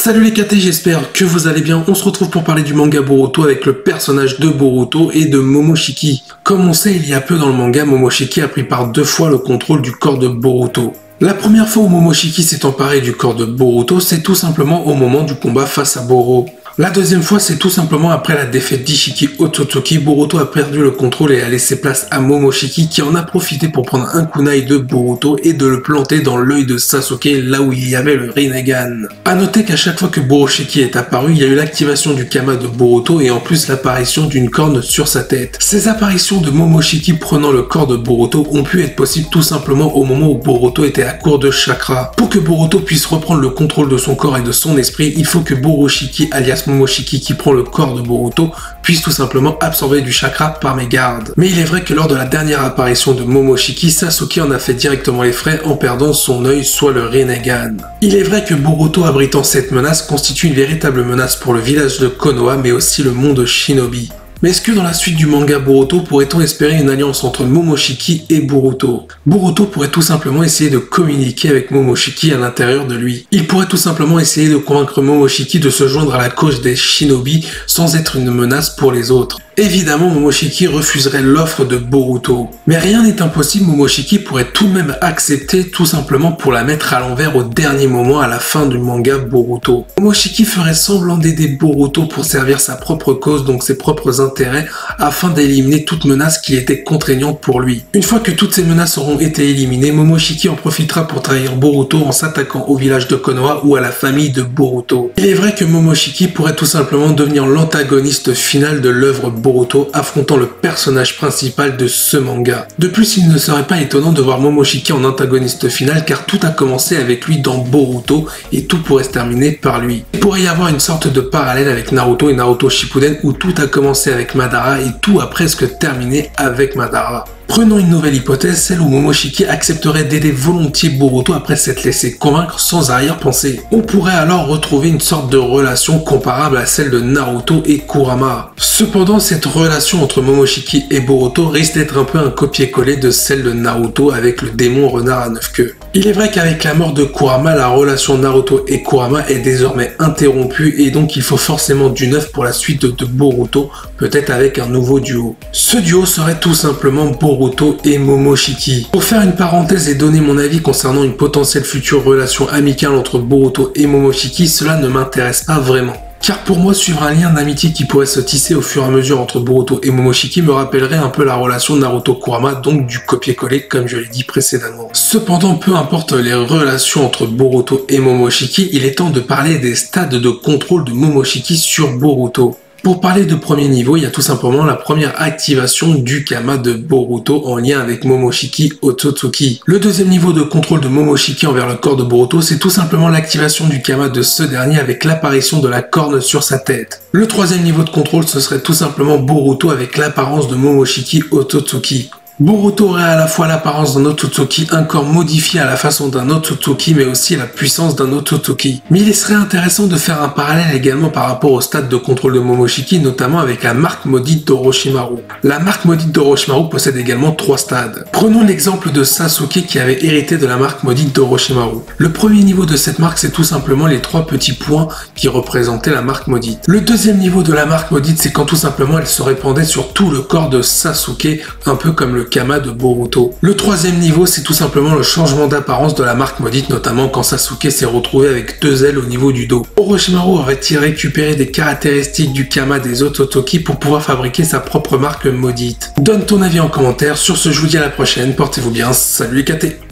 Salut les KT, j'espère que vous allez bien. On se retrouve pour parler du manga Boruto avec le personnage de Boruto et de Momoshiki. Comme on sait, il y a peu dans le manga, Momoshiki a pris par 2 fois le contrôle du corps de Boruto. La première fois où Momoshiki s'est emparé du corps de Boruto, c'est tout simplement au moment du combat face à Boro. La deuxième fois, c'est tout simplement après la défaite d'Ishiki Otsutsuki. Boruto a perdu le contrôle et a laissé place à Momoshiki qui en a profité pour prendre un kunai de Boruto et de le planter dans l'œil de Sasuke là où il y avait le Rinnegan. A noter qu'à chaque fois que Boroshiki est apparu, il y a eu l'activation du Kama de Boruto et en plus l'apparition d'une corne sur sa tête. Ces apparitions de Momoshiki prenant le corps de Boruto ont pu être possibles tout simplement au moment où Boruto était à court de chakra. Pour que Boruto puisse reprendre le contrôle de son corps et de son esprit, il faut que Boroshiki alias Momoshiki qui prend le corps de Boruto puisse tout simplement absorber du chakra par mégarde. Mais il est vrai que lors de la dernière apparition de Momoshiki, Sasuke en a fait directement les frais en perdant son œil, soit le Rinnegan. Il est vrai que Boruto abritant cette menace constitue une véritable menace pour le village de Konoha mais aussi le monde Shinobi. Mais est-ce que dans la suite du manga Boruto, pourrait-on espérer une alliance entre Momoshiki et Boruto? Boruto pourrait tout simplement essayer de communiquer avec Momoshiki à l'intérieur de lui. Il pourrait tout simplement essayer de convaincre Momoshiki de se joindre à la cause des Shinobi sans être une menace pour les autres. Évidemment, Momoshiki refuserait l'offre de Boruto. Mais rien n'est impossible, Momoshiki pourrait tout de même accepter tout simplement pour la mettre à l'envers au dernier moment à la fin du manga Boruto. Momoshiki ferait semblant d'aider Boruto pour servir sa propre cause, donc ses propres intérêts, afin d'éliminer toute menace qui était contraignante pour lui. Une fois que toutes ces menaces auront été éliminées, Momoshiki en profitera pour trahir Boruto en s'attaquant au village de Konoha ou à la famille de Boruto. Il est vrai que Momoshiki pourrait tout simplement devenir l'antagoniste final de l'œuvre Boruto, affrontant le personnage principal de ce manga. De plus, il ne serait pas étonnant de voir Momoshiki en antagoniste final car tout a commencé avec lui dans Boruto et tout pourrait se terminer par lui. Il pourrait y avoir une sorte de parallèle avec Naruto et Naruto Shippuden où tout a commencé avec Madara et tout a presque terminé avec Madara. Prenons une nouvelle hypothèse, celle où Momoshiki accepterait d'aider volontiers Boruto après s'être laissé convaincre sans arrière-pensée. On pourrait alors retrouver une sorte de relation comparable à celle de Naruto et Kurama. Cependant, cette relation entre Momoshiki et Boruto risque d'être un peu un copier-coller de celle de Naruto avec le démon renard à 9 queues. Il est vrai qu'avec la mort de Kurama, la relation Naruto et Kurama est désormais interrompue et donc il faut forcément du neuf pour la suite de Boruto, peut-être avec un nouveau duo. Ce duo serait tout simplement Boruto et Momoshiki. Pour faire une parenthèse et donner mon avis concernant une potentielle future relation amicale entre Boruto et Momoshiki, cela ne m'intéresse pas vraiment. Car pour moi, suivre un lien d'amitié qui pourrait se tisser au fur et à mesure entre Boruto et Momoshiki me rappellerait un peu la relation Naruto-Kurama, donc du copier-coller comme je l'ai dit précédemment. Cependant, peu importe les relations entre Boruto et Momoshiki, il est temps de parler des stades de contrôle de Momoshiki sur Boruto. Pour parler de premier niveau, il y a tout simplement la première activation du Kama de Boruto en lien avec Momoshiki Otsutsuki. Le deuxième niveau de contrôle de Momoshiki envers le corps de Boruto, c'est tout simplement l'activation du Kama de ce dernier avec l'apparition de la corne sur sa tête. Le troisième niveau de contrôle, ce serait tout simplement Boruto avec l'apparence de Momoshiki Otsutsuki. Boruto aurait à la fois l'apparence d'un Otsutsuki, un corps modifié à la façon d'un Otsutsuki, mais aussi la puissance d'un Otsutsuki. Mais il serait intéressant de faire un parallèle également par rapport au stade de contrôle de Momoshiki, notamment avec la marque maudite d'Orochimaru. La marque maudite d'Orochimaru possède également 3 stades. Prenons l'exemple de Sasuke qui avait hérité de la marque maudite d'Orochimaru. Le premier niveau de cette marque, c'est tout simplement les 3 petits points qui représentaient la marque maudite. Le deuxième niveau de la marque maudite, c'est quand tout simplement elle se répandait sur tout le corps de Sasuke, un peu comme le Kama de Boruto. Le troisième niveau, c'est tout simplement le changement d'apparence de la marque maudite, notamment quand Sasuke s'est retrouvé avec 2 ailes au niveau du dos. Orochimaru aurait-il récupéré des caractéristiques du Kama des Otsutsuki pour pouvoir fabriquer sa propre marque maudite? Donne ton avis en commentaire. Sur ce, je vous dis à la prochaine. Portez-vous bien. Salut les KT.